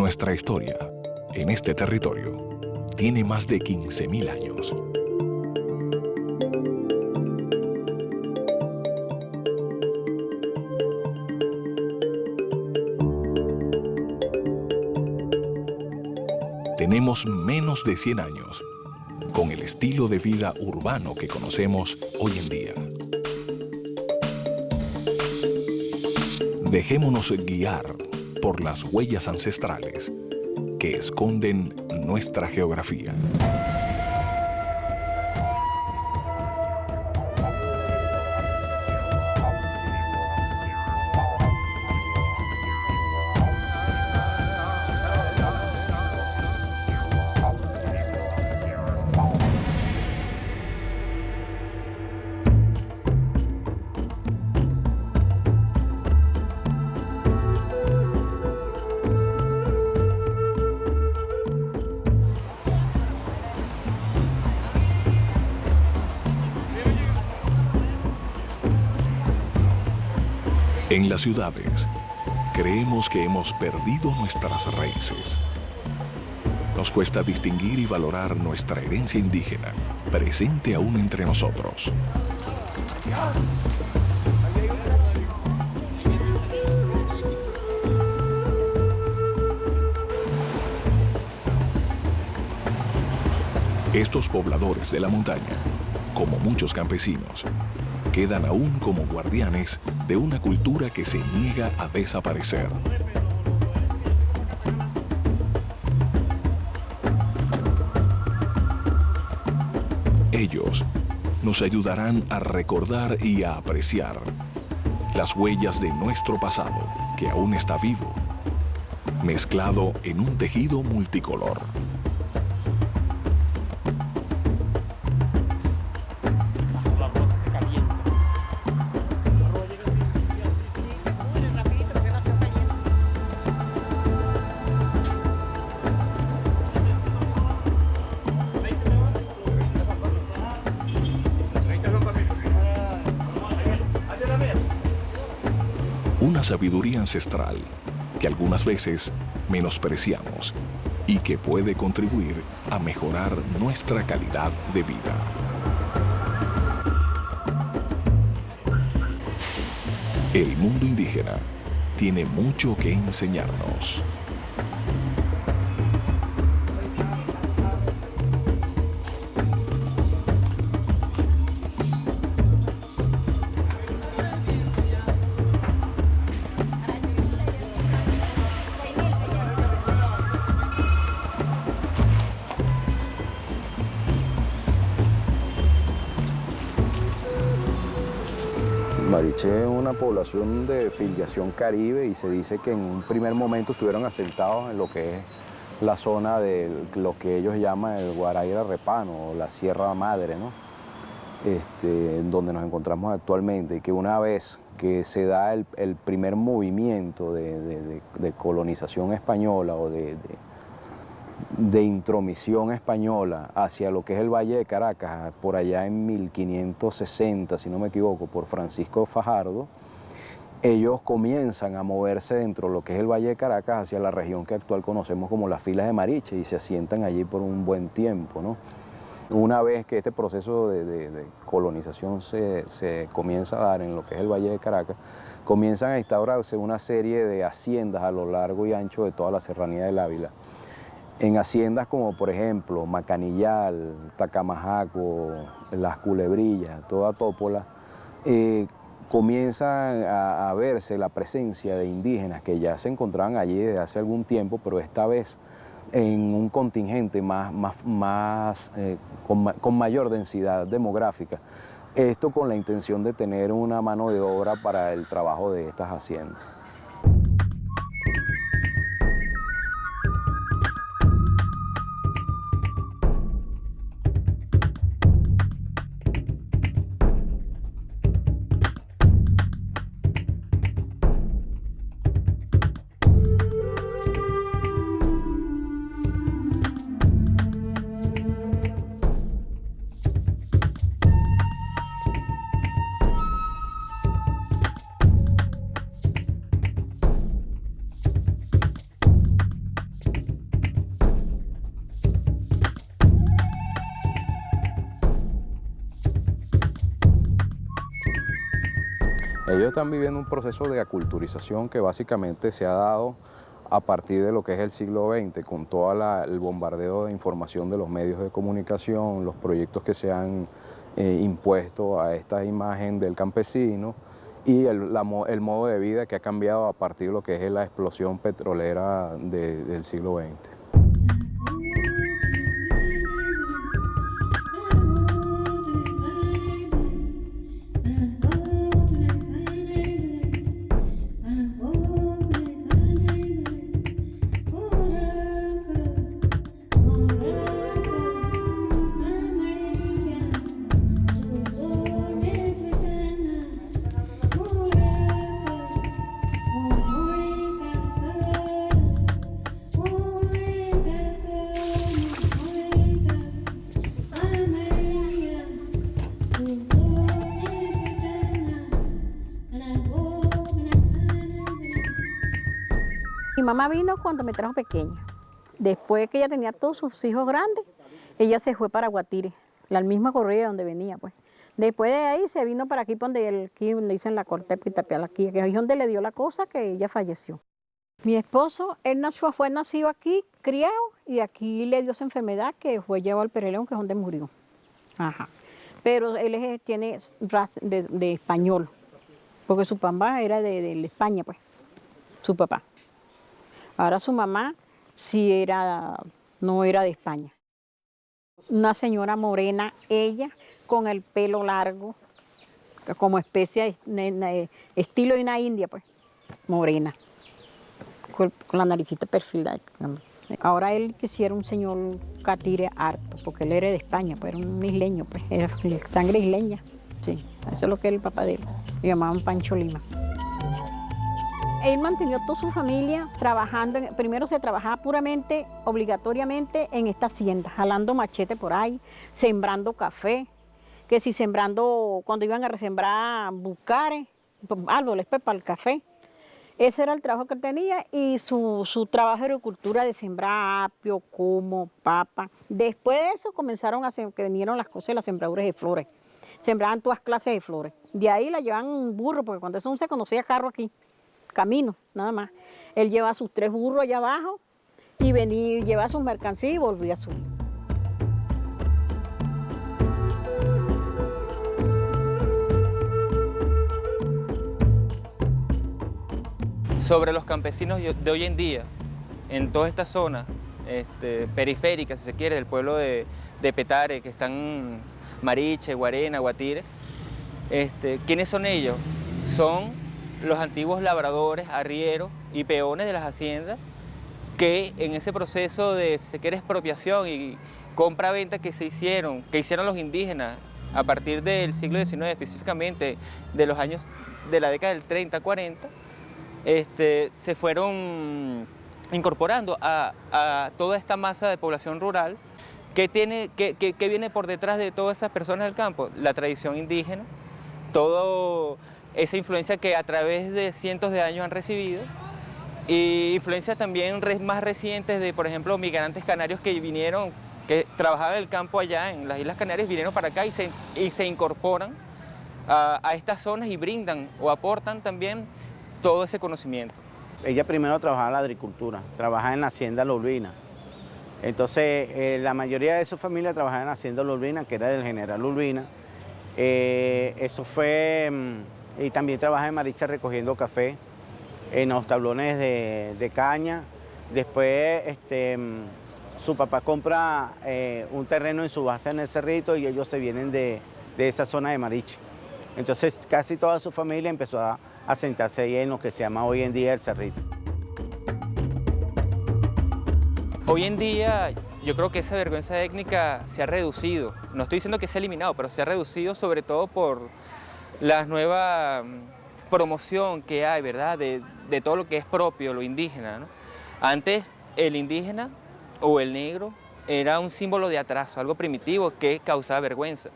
Nuestra historia, en este territorio, tiene más de 15.000 años. Tenemos menos de 100 años, con el estilo de vida urbano que conocemos hoy en día. Dejémonos guiar por las huellas ancestrales que esconden nuestra geografía. En las ciudades, creemos que hemos perdido nuestras raíces. Nos cuesta distinguir y valorar nuestra herencia indígena, presente aún entre nosotros. Estos pobladores de la montaña, como muchos campesinos, quedan aún como guardianes de una cultura que se niega a desaparecer. Ellos nos ayudarán a recordar y a apreciar las huellas de nuestro pasado, que aún está vivo, mezclado en un tejido multicolor. Una sabiduría ancestral que algunas veces menospreciamos y que puede contribuir a mejorar nuestra calidad de vida. El mundo indígena tiene mucho que enseñarnos. Mariche es una población de filiación caribe y se dice que en un primer momento estuvieron asentados en lo que es la zona de lo que ellos llaman el Guaraíra Repano o la Sierra Madre, ¿no? En donde nos encontramos actualmente, y que una vez que se da el primer movimiento de colonización española o de intromisión española hacia lo que es el Valle de Caracas, por allá en 1560, si no me equivoco, por Francisco Fajardo, ellos comienzan a moverse dentro de lo que es el Valle de Caracas hacia la región que actual conocemos como las Filas de Mariche y se asientan allí por un buen tiempo, ¿no? Una vez que este proceso de colonización se comienza a dar en lo que es el Valle de Caracas, comienzan a instaurarse una serie de haciendas a lo largo y ancho de toda la serranía del Ávila. En haciendas como por ejemplo Macanillal, Tacamajaco, Las Culebrillas, toda Tópola, comienzan a verse la presencia de indígenas que ya se encontraban allí desde hace algún tiempo, pero esta vez en un contingente con mayor densidad demográfica. Esto con la intención de tener una mano de obra para el trabajo de estas haciendas. Ellos están viviendo un proceso de aculturización que básicamente se ha dado a partir de lo que es el siglo XX, con todo el bombardeo de información de los medios de comunicación, los proyectos que se han impuesto a esta imagen del campesino y el modo de vida que ha cambiado a partir de lo que es la explosión petrolera del siglo XX. Mi mamá vino cuando me trajo pequeña. Después que ella tenía todos sus hijos grandes, ella se fue para Guatire, la misma corrida donde venía, pues. Después de ahí se vino para aquí, donde dicen la corte Pitapial, aquí, que es donde le dio la cosa que ella falleció. Mi esposo, él fue nacido aquí, criado, y aquí le dio esa enfermedad que fue llevado al Pereleón, que es donde murió. Ajá. Pero él tiene raza de español, porque su papá era de España, pues, su papá. Ahora su mamá sí no era de España. Una señora morena, ella, con el pelo largo, como especie, estilo de una india, pues, morena, con la naricita perfilada. Ahora él quisiera un señor catire harto, porque él era de España, pues era un isleño, pues, era sangre isleña. Sí, eso es lo que era el papá de él. Le llamaban Pancho Lima. Él mantenió toda su familia trabajando, primero se trabajaba puramente, obligatoriamente en esta hacienda, jalando machete por ahí, sembrando café, que si sembrando, cuando iban a resembrar bucares, árboles pues, para el café. Ese era el trabajo que él tenía y su trabajo de agricultura de sembrar apio, cumo, papa. Después de eso comenzaron que vinieron las cosas de las sembraduras de flores. Sembraban todas clases de flores. De ahí la llevaban un burro, porque cuando eso no se conocía carro aquí. Camino, nada más. Él lleva sus 3 burros allá abajo y venía, llevaba sus mercancías y volvía a subir. Sobre los campesinos de hoy en día, en toda esta zona periférica, si se quiere, del pueblo de Petare, que están Mariche, Guarena, Guatire, ¿quiénes son ellos? Son los antiguos labradores, arrieros y peones de las haciendas que en ese proceso de, si se quiere, expropiación y compra-venta que hicieron los indígenas a partir del siglo XIX, específicamente de los años de la década del 30, 40, se fueron incorporando a toda esta masa de población rural que viene por detrás de todas esas personas del campo, la tradición indígena, todo esa influencia que a través de cientos de años han recibido, y influencias también más recientes de, por ejemplo, migrantes canarios que vinieron, que trabajaban el campo allá en las Islas Canarias, vinieron para acá y se incorporan a estas zonas y brindan o aportan también todo ese conocimiento. Ella primero trabajaba en la agricultura, trabajaba en la hacienda La Urbina. Entonces, la mayoría de su familia trabajaba en la hacienda La Urbina, que era del general Urbina. Eso fue... Y también trabaja en Maricha recogiendo café en los tablones de caña. Después su papá compra un terreno en subasta en el Cerrito y ellos se vienen de esa zona de Maricha. Entonces casi toda su familia empezó a sentarse ahí en lo que se llama hoy en día el Cerrito. Hoy en día yo creo que esa vergüenza étnica se ha reducido. No estoy diciendo que se ha eliminado, pero se ha reducido sobre todo por la nueva promoción que hay, ¿verdad?, de todo lo que es propio, lo indígena, ¿no? Antes el indígena o el negro era un símbolo de atraso, algo primitivo que causaba vergüenza.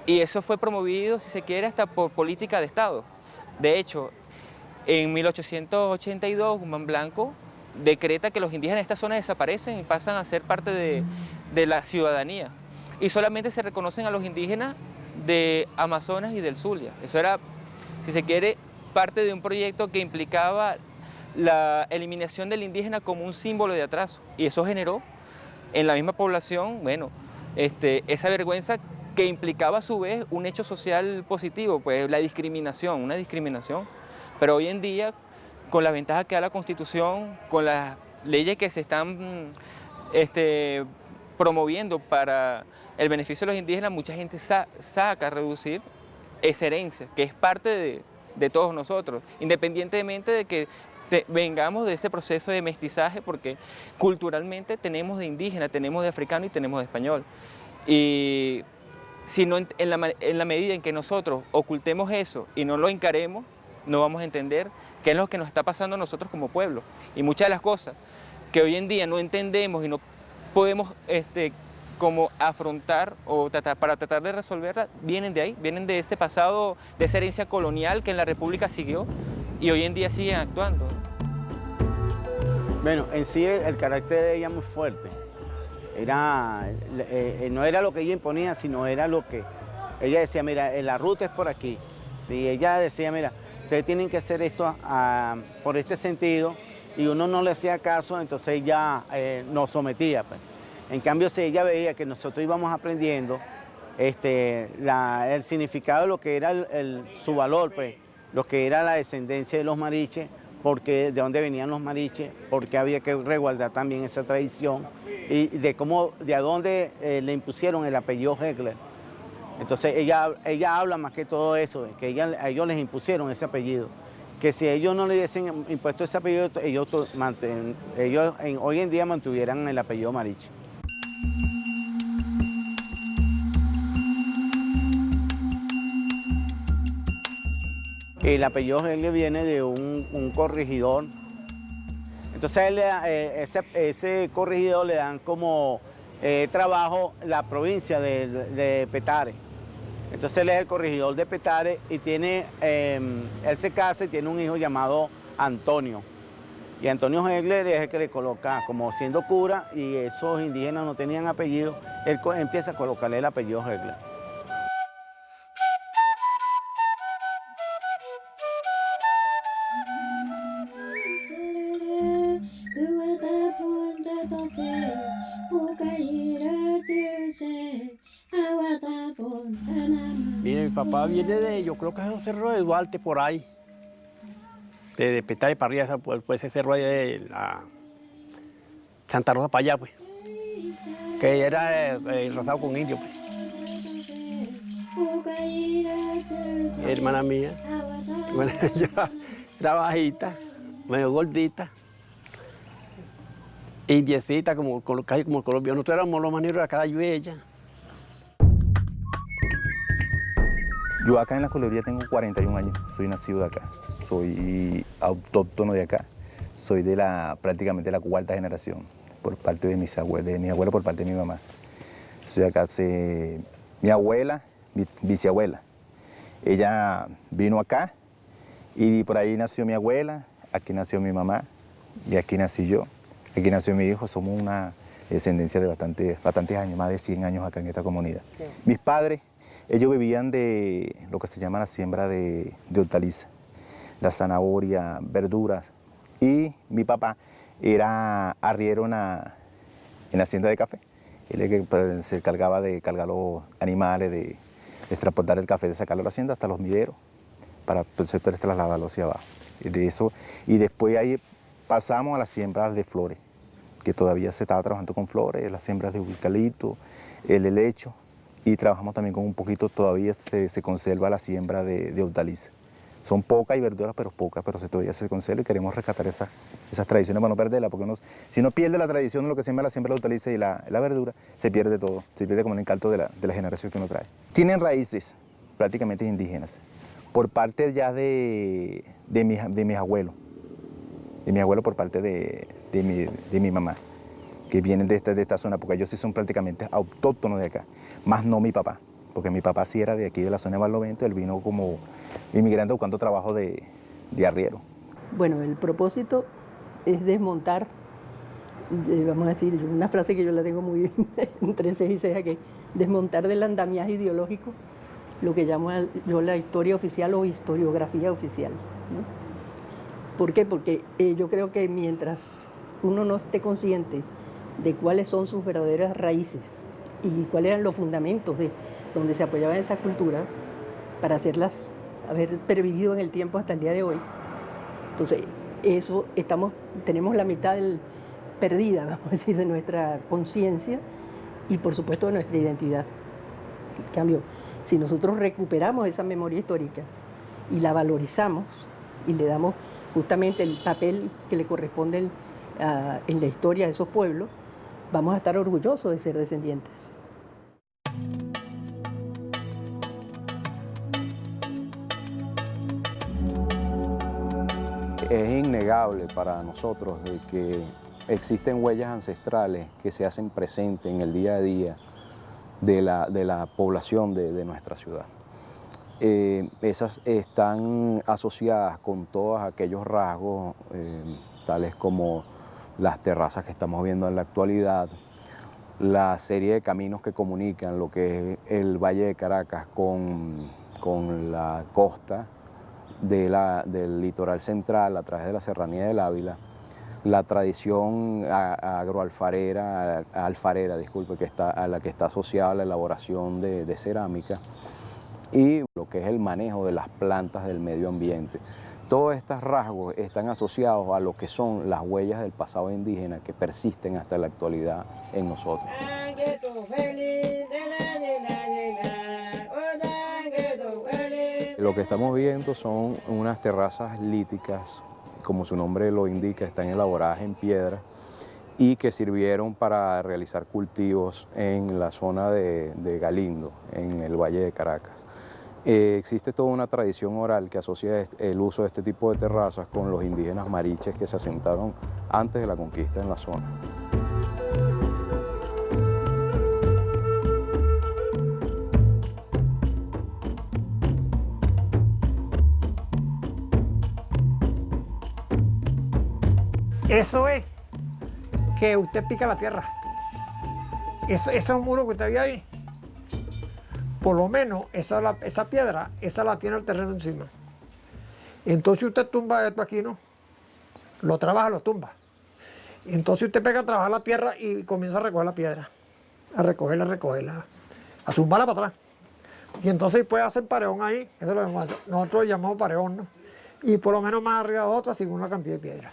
Y eso fue promovido, si se quiere, hasta por política de Estado. De hecho, en 1882, Guzmán Blanco decreta que los indígenas de esta zona desaparecen y pasan a ser parte de la ciudadanía. Y solamente se reconocen a los indígenas de Amazonas y del Zulia. Eso era si se quiere, parte de un proyecto que implicaba la eliminación del indígena como un símbolo de atraso. Y eso generó en la misma población, bueno, esa vergüenza que implicaba a su vez un hecho social positivo, pues la discriminación, una discriminación. Pero hoy en día, con la ventaja que da la Constitución, con las leyes que se están promoviendo para el beneficio de los indígenas, mucha gente saca a reducir esa herencia, que es parte de todos nosotros, independientemente de que vengamos de ese proceso de mestizaje, porque culturalmente tenemos de indígena, tenemos de africano y tenemos de español. Y si no, en la medida en que nosotros ocultemos eso y no lo encaremos, no vamos a entender qué es lo que nos está pasando a nosotros como pueblo. Y muchas de las cosas que hoy en día no entendemos y no podemos como afrontar o para tratar de resolverla, vienen de ahí, vienen de ese pasado, de esa herencia colonial que en la República siguió y hoy en día siguen actuando. Bueno, en sí el carácter de ella muy fuerte. No era lo que ella imponía, sino era lo que ella decía, mira, la ruta es por aquí. Si ella decía, mira, ustedes tienen que hacer esto por este sentido, y uno no le hacía caso, entonces ella nos sometía, pues. En cambio, si ella veía que nosotros íbamos aprendiendo el significado de lo que era su valor, pues, lo que era la descendencia de los mariches, porque de dónde venían los mariches, porque había que resguardar también esa tradición, y de a dónde le impusieron el apellido Hegler. Entonces ella habla más que todo eso, que a ellos les impusieron ese apellido, que si ellos no le hubiesen impuesto ese apellido, ellos hoy en día mantuvieran el apellido Mariche. El apellido Hegler viene de un corregidor. Entonces ese corregidor le dan como trabajo la provincia de Petare. Entonces él es el corregidor de Petare y él se casa y tiene un hijo llamado Antonio. Y Antonio Hegler es el que le coloca, como siendo cura, y esos indígenas no tenían apellido, él empieza a colocarle el apellido Hegler. Mire, mi papá viene yo creo que es un cerro de Duarte por ahí. De Petare para arriba, pues ese cerro ahí de la Santa Rosa para allá, pues. Que era rozado con indio, pues. Hermana mía, bueno, ella era bajita, medio gordita, indiecita, casi como el colombiano. Nosotros éramos los maneros de acá de ella. Yo acá en la Colería tengo 41 años, soy nacido de acá, soy autóctono de acá, soy prácticamente de la cuarta generación, por parte de mis abuelos, de mi abuela por parte de mi mamá. Soy acá, mi abuela, mi bisabuela, ella vino acá y por ahí nació mi abuela, aquí nació mi mamá y aquí nací yo, aquí nació mi hijo. Somos una descendencia de bastantes años, más de 100 años acá en esta comunidad. Sí. Mis padres, ellos vivían de lo que se llama la siembra de hortalizas, la zanahoria, verduras. Y mi papá era arriero en la hacienda de café. Él se encargaba de cargar los animales, de transportar el café, de sacarlo a la hacienda hasta los mideros, para entonces trasladarlo hacia abajo. Y después ahí pasamos a las siembras de flores, que todavía se estaba trabajando con flores, las siembras de eucalipto, el helecho. Y trabajamos también con un poquito, todavía se conserva la siembra de hortalizas. Son pocas y verduras, pero pocas, pero todavía se conserva y queremos rescatar esas tradiciones para no perderlas, porque si no pierde la tradición de lo que se llama la siembra de hortalizas y la verdura, se pierde todo, se pierde como el encanto de la generación que uno trae. Tienen raíces prácticamente indígenas, por parte ya de mis abuelos, por parte de mi mamá, que vienen de esta zona, porque ellos sí son prácticamente autóctonos de acá, más no mi papá, porque mi papá sí era de aquí, de la zona de Barlovento. Él vino como inmigrante buscando trabajo de arriero. Bueno, el propósito es desmontar, vamos a decir, una frase que yo la tengo muy bien entre ceja y ceja, que desmontar del andamiaje ideológico lo que llamo yo la historia oficial o historiografía oficial, ¿no? ¿Por qué? Porque yo creo que mientras uno no esté consciente de cuáles son sus verdaderas raíces y cuáles eran los fundamentos de donde se apoyaba esa cultura para hacerlas haber pervivido en el tiempo hasta el día de hoy. Entonces, eso tenemos la mitad perdida, vamos a decir, de nuestra conciencia y por supuesto de nuestra identidad. En cambio, si nosotros recuperamos esa memoria histórica y la valorizamos y le damos justamente el papel que le corresponde en la historia de esos pueblos, vamos a estar orgullosos de ser descendientes. Es innegable para nosotros de que existen huellas ancestrales que se hacen presentes en el día a día de la población de nuestra ciudad. Esas están asociadas con todos aquellos rasgos, tales como las terrazas que estamos viendo en la actualidad, la serie de caminos que comunican lo que es el Valle de Caracas con la costa del litoral central a través de la Serranía del Ávila, la tradición alfarera, a la que está asociada la elaboración de cerámica y lo que es el manejo de las plantas del medio ambiente. Todos estos rasgos están asociados a lo que son las huellas del pasado indígena que persisten hasta la actualidad en nosotros. Lo que estamos viendo son unas terrazas líticas, como su nombre lo indica, están elaboradas en piedra y que sirvieron para realizar cultivos en la zona de Galindo, en el Valle de Caracas. Existe toda una tradición oral que asocia el uso de este tipo de terrazas con los indígenas mariches que se asentaron antes de la conquista en la zona. Eso es que usted pica la tierra. Esos muros que usted ve ahí, por lo menos esa piedra, esa la tiene el terreno encima. Entonces usted tumba esto aquí, ¿no? Lo trabaja, lo tumba. Entonces usted pega a trabajar la tierra y comienza a recoger la piedra. A recogerla, a zumbarla para atrás. Y entonces puede hacer pareón ahí, eso es lo que nosotros llamamos pareón, ¿no? Y por lo menos más arriba de otra según la cantidad de piedra.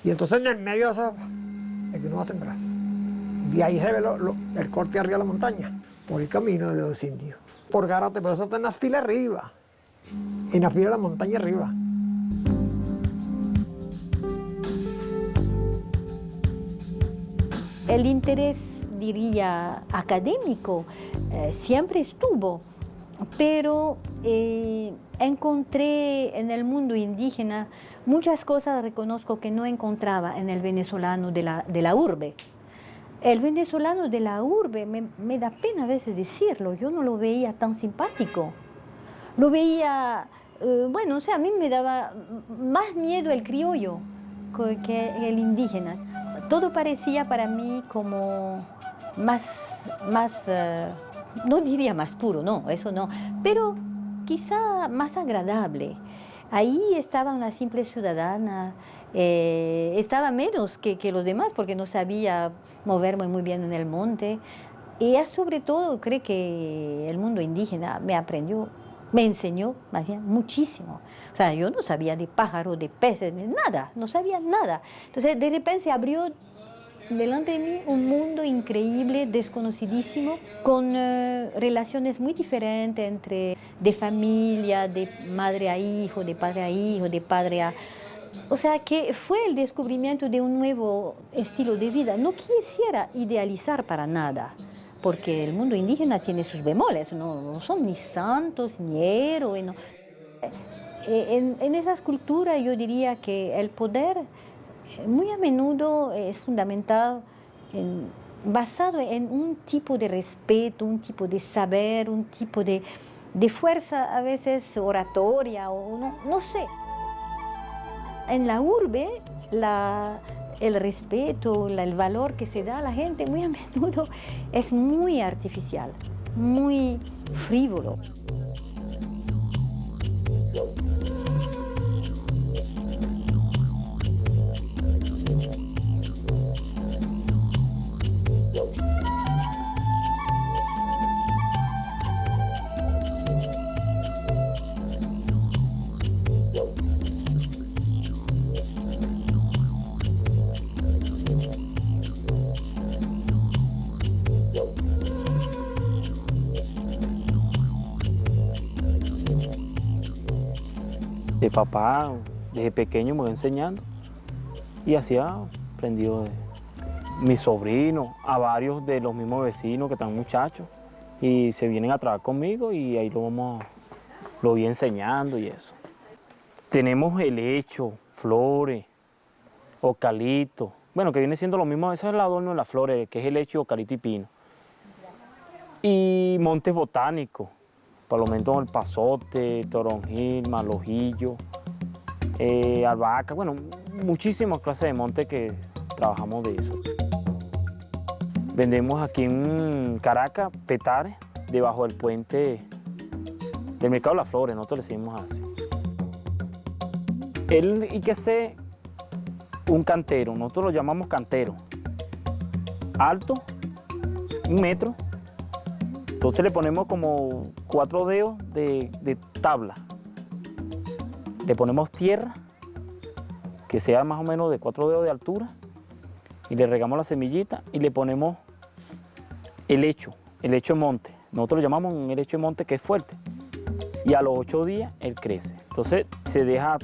Y entonces en el medio de esa es que uno va a sembrar. Y ahí se ve el corte arriba de la montaña, por el camino de los indios. Por Gárate, pero eso está en la fila arriba, en la fila de la montaña arriba. El interés, diría, académico siempre estuvo, pero encontré en el mundo indígena muchas cosas, reconozco, que no encontraba en el venezolano de la urbe. El venezolano de la urbe, me da pena a veces decirlo, yo no lo veía tan simpático. Lo veía, bueno, o sea, a mí me daba más miedo el criollo que el indígena. Todo parecía para mí como más no diría más puro, no, eso no, pero quizá más agradable. Ahí estaba una simple ciudadana, estaba menos que los demás porque no sabía moverme muy bien en el monte. Y sobre todo creo que el mundo indígena me enseñó más bien muchísimo. O sea, yo no sabía de pájaros, de peces, nada, no sabía nada. Entonces de repente se abrió delante de mí un mundo increíble, desconocidísimo, con relaciones muy diferentes de familia, de madre a hijo, de padre a hijo, de padre a... O sea, que fue el descubrimiento de un nuevo estilo de vida. No quisiera idealizar para nada, porque el mundo indígena tiene sus bemoles, no son ni santos, ni héroes. No. En esas culturas yo diría que el poder muy a menudo es fundamental, basado en un tipo de respeto, un tipo de saber, un tipo de fuerza a veces oratoria o no sé. En la urbe el respeto, el valor que se da a la gente muy a menudo es muy artificial, muy frívolo. De papá, desde pequeño me voy enseñando y así ha aprendido de mis sobrinos, a varios de los mismos vecinos que están muchachos y se vienen a trabajar conmigo y ahí lo voy enseñando y eso. Tenemos helecho, flores, eucalipto, bueno, que viene siendo lo mismo, eso es el adorno de las flores, que es helecho, eucalipto y pino. Y montes botánicos. Palomento, el pasote, toronjil, malojillo, albahaca, bueno, muchísimas clases de monte que trabajamos de eso. Vendemos aquí en Caracas petares debajo del puente del Mercado de las Flores, nosotros le decimos así. Él y que sé un cantero, nosotros lo llamamos cantero, alto, 1 metro. Entonces le ponemos como 4 dedos de tabla. Le ponemos tierra, que sea más o menos de 4 dedos de altura, y le regamos la semillita y le ponemos el hecho de monte. Nosotros lo llamamos un helecho de monte que es fuerte. Y a los 8 días él crece. Entonces se deja